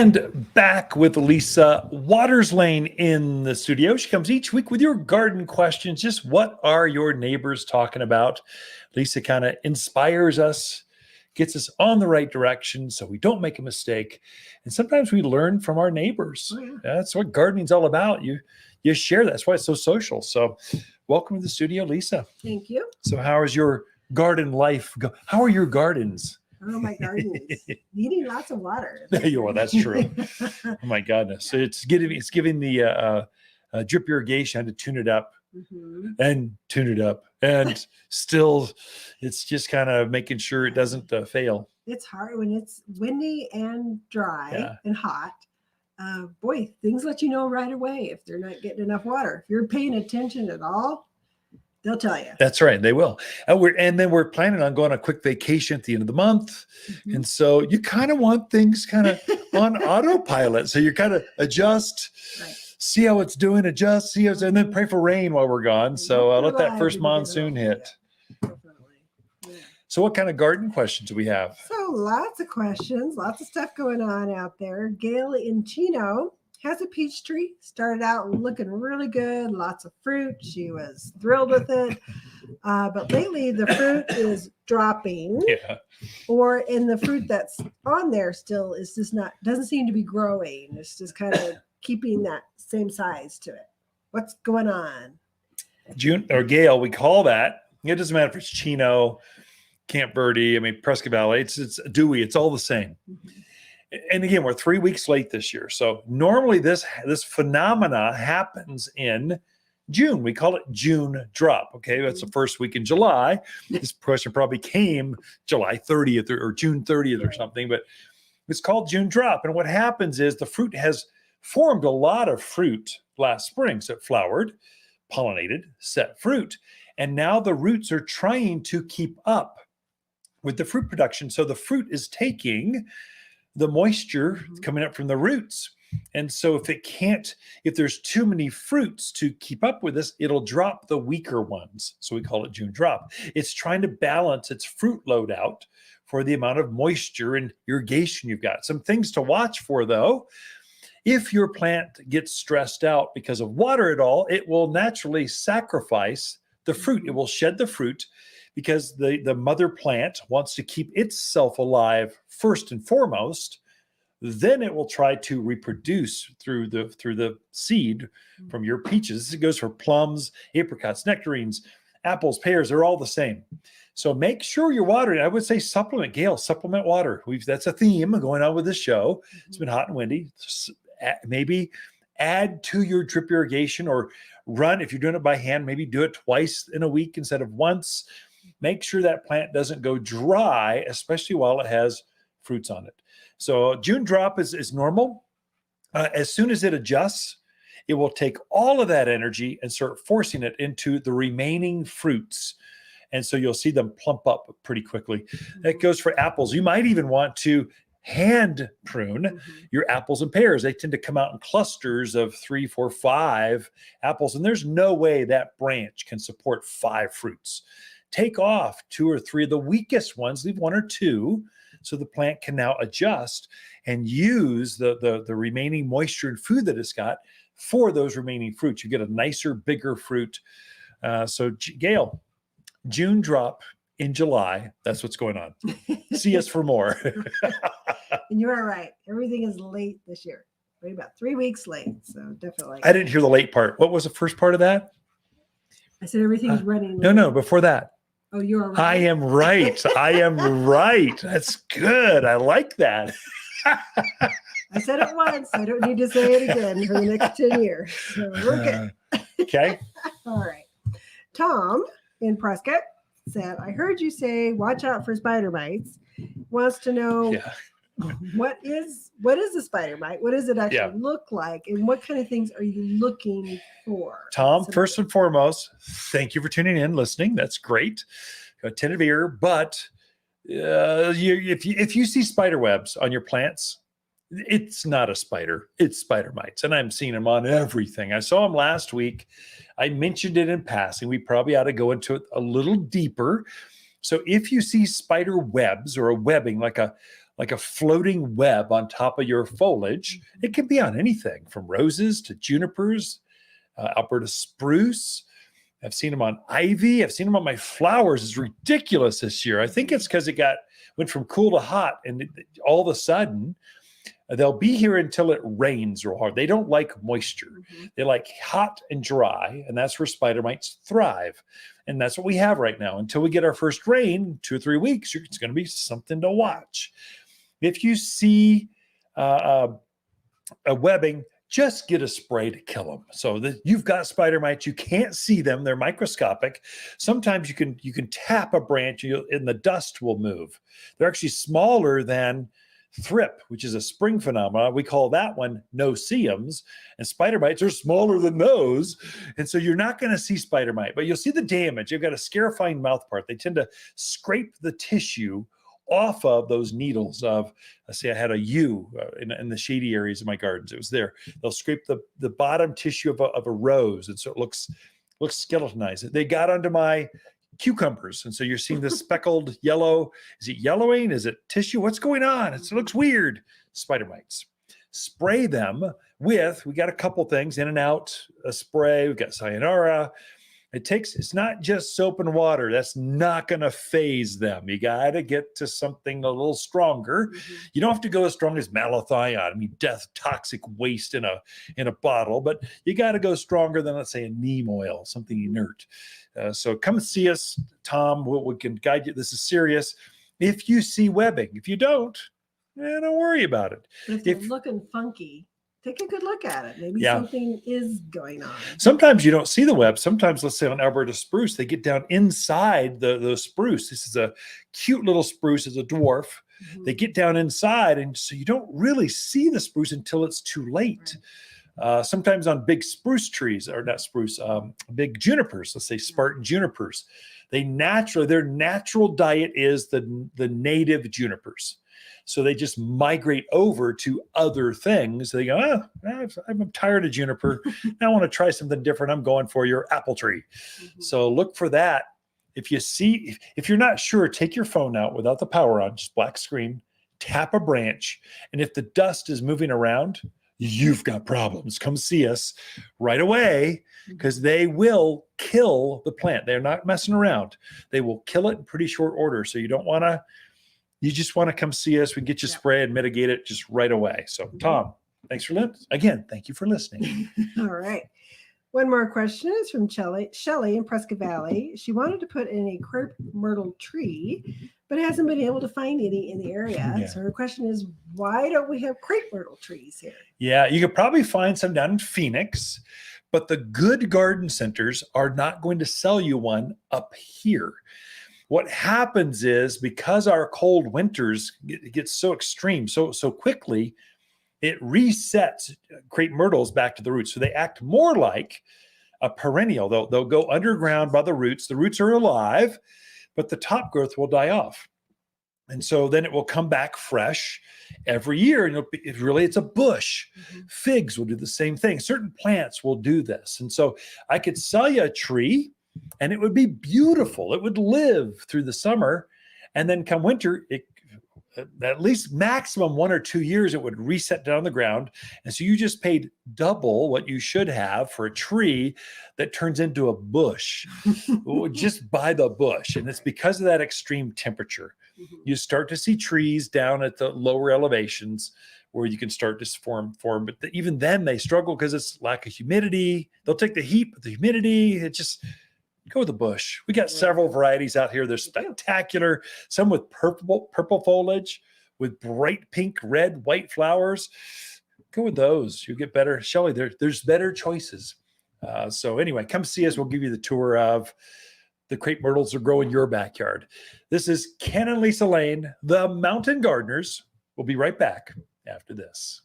And back with Lisa Lain in the studio. She comes each week with your garden questions. Just what are your neighbors talking about? Lisa kind of inspires us, gets us on the right direction so we don't make a mistake. And sometimes we learn from our neighbors. Oh, yeah. That's what gardening's all about. You share that. That's why it's so social. So welcome to the studio, Lisa. Thank you. So how is your garden life? How are your gardens? Oh, my garden is needing lots of water. Well, that's true. Oh my goodness. So it's giving the drip irrigation. I had to tune it up and tune it up. And still, it's just kind of making sure it doesn't fail. It's hard when it's windy and dry and hot. Boy, things let you know right away if they're not getting enough water. If you're paying attention at all, they'll tell you. That's right. They will. And then we're planning on going on a quick vacation at the end of the month. And so you kind of want things kind of on autopilot. So you kind of adjust, see how it's doing, adjust, and then pray for rain while we're gone. So let that first monsoon hit. So what kind of garden questions do we have? So lots of questions, lots of stuff going on out there. Gail in Chino has a peach tree, started out looking really good, lots of fruit. She was thrilled with it. But lately the fruit is dropping. And the fruit that's on there still is just doesn't seem to be growing. It's just kind of keeping that same size to it. What's going on? June or Gail, we call that. It doesn't matter if it's Chino, Camp Verde, Prescott Valley, it's Dewey, it's all the same. And again, we're 3 weeks late this year. So normally this phenomena happens in June. We call it June drop. Okay, that's the first week in July. This question probably came July 30th or June 30th or something, but it's called June drop. And what happens is the fruit has formed a lot of fruit last spring. So it flowered, pollinated, set fruit. And now the roots are trying to keep up with the fruit production. So the fruit is taking the moisture coming up from the roots. And so if there's too many fruits to keep up with this, it'll drop the weaker ones. So we call it June drop. It's trying to balance its fruit load out for the amount of moisture and irrigation you've got. Some things to watch for though. If your plant gets stressed out because of water at all, it will naturally sacrifice the fruit. It will shed the fruit because the mother plant wants to keep itself alive first and foremost. Then it will try to reproduce through the seed from your peaches. It goes for plums, apricots, nectarines, apples, pears. They're all the same. So make sure you're watering. I would say supplement, Gail, supplement water. That's a theme going on with this show. It's been hot and windy. Maybe add to your drip irrigation or run. If you're doing it by hand, maybe do it twice in a week instead of once. Make sure that plant doesn't go dry, especially while it has fruits on it. So June drop is normal. As soon as it adjusts, it will take all of that energy and start forcing it into the remaining fruits. And so you'll see them plump up pretty quickly. That goes for apples. You might even want to hand prune your apples and pears. They tend to come out in clusters of 3, 4, 5 apples. And there's no way that branch can support 5 fruits. Take off 2 or 3 of the weakest ones, leave 1 or 2, so the plant can now adjust and use the remaining moisture and food that it's got for those remaining fruits. You get a nicer, bigger fruit. So Gail, June drop in July. That's what's going on. See us for more. And you are right. Everything is late this year. Right, about 3 weeks late. So definitely. I didn't hear the late part. What was the first part of that? I said everything's running late. No, before that. Oh, you are right. I am right. I am right. That's good. I like that. I said it once. I don't need to say it again for the next 10 years. So we're good. Okay. All right. Tom in Prescott said, I heard you say, watch out for spider mites. Wants to know what is a spider mite? What does it actually look like? And what kind of things are you looking for? Tom, first and foremost, thank you for tuning in, listening. That's great. Attentive ear. But if you see spider webs on your plants, it's not a spider. It's spider mites. And I'm seeing them on everything. I saw them last week. I mentioned it in passing. We probably ought to go into it a little deeper. So if you see spider webs or a webbing, like a like a floating web on top of your foliage. It can be on anything from roses to junipers, Alberta spruce. I've seen them on ivy. I've seen them on my flowers. It's ridiculous this year. I think it's because it went from cool to hot, and all of a sudden they'll be here until it rains real hard. They don't like moisture. They like hot and dry, and that's where spider mites thrive. And that's what we have right now. Until we get our first rain, 2 or 3 weeks, it's going to be something to watch. If you see a webbing, just get a spray to kill them. So that you've got spider mites, you can't see them; they're microscopic. Sometimes you can tap a branch, and the dust will move. They're actually smaller than thrip, which is a spring phenomenon. We call that one no-see-ums, and spider mites are smaller than those. And so you're not going to see spider mite, but you'll see the damage. You've got a scarifying mouth part. They tend to scrape the tissue off of those needles of, let's say I had a yew in the shady areas of my gardens. It was there. They'll scrape the bottom tissue of a rose, and so it looks skeletonized. They got onto my cucumbers, and so you're seeing this speckled yellow. Is it yellowing? Is it tissue? What's going on? It looks weird. Spider mites. Spray them with, we got a couple things, in and out, a spray. We've got sayonara. It's not just soap and water. That's not going to phase them. You got to get to something a little stronger. You don't have to go as strong as malathion. I mean, death, toxic waste in a bottle, but you got to go stronger than, let's say, a neem oil, something inert. So come see us, Tom. We can guide you. This is serious. If you see webbing, if you don't worry about it. But if it's looking funky, take a good look at it. Maybe something is going on. Sometimes you don't see the web. Sometimes, let's say on Alberta spruce, they get down inside the spruce. This is a cute little spruce. It's a dwarf. They get down inside, and so you don't really see the spruce until it's too late. Right. Sometimes on big spruce trees, or not spruce, big junipers, let's say Spartan junipers, their natural diet is the native junipers. So they just migrate over to other things. They go, I'm tired of juniper. Now I want to try something different. I'm going for your apple tree. So look for that. If you're not sure, take your phone out without the power on, just black screen, tap a branch. And if the dust is moving around, you've got problems. Come see us right away, because they will kill the plant. They're not messing around. They will kill it in pretty short order. So you just want to come see us. We can get you spray and mitigate it just right away. So Tom, thanks for listening. Again, thank you for listening. All right. One more question is from Shelley in Prescott Valley. She wanted to put in a Crape Myrtle tree, but hasn't been able to find any in the area. Yeah. So her question is, why don't we have Crape Myrtle trees here? Yeah, you could probably find some down in Phoenix, but the good garden centers are not going to sell you one up here. What happens is, because our cold winters get so extreme so quickly, it resets Crape myrtles back to the roots. So they act more like a perennial. They'll go underground by the roots. The roots are alive, but the top growth will die off. And so then it will come back fresh every year. And it's a bush. Figs will do the same thing. Certain plants will do this. And so I could sell you a tree, and it would be beautiful. It would live through the summer. And then come winter, at least maximum 1 or 2 years, it would reset down the ground. And so you just paid double what you should have for a tree that turns into a bush. Just buy the bush. And it's because of that extreme temperature. You start to see trees down at the lower elevations where you can start to form. But even then they struggle because it's lack of humidity. They'll take the heat, but the humidity, it just... Go with the bush. We got several varieties out here. They're spectacular. Some with purple foliage, with bright pink, red, white flowers. Go with those. You'll get better. Shelley, there's better choices. So anyway, come see us. We'll give you the tour of the Crape myrtles that grow in your backyard. This is Ken and Lisa Lain, the Mountain Gardeners. We'll be right back after this.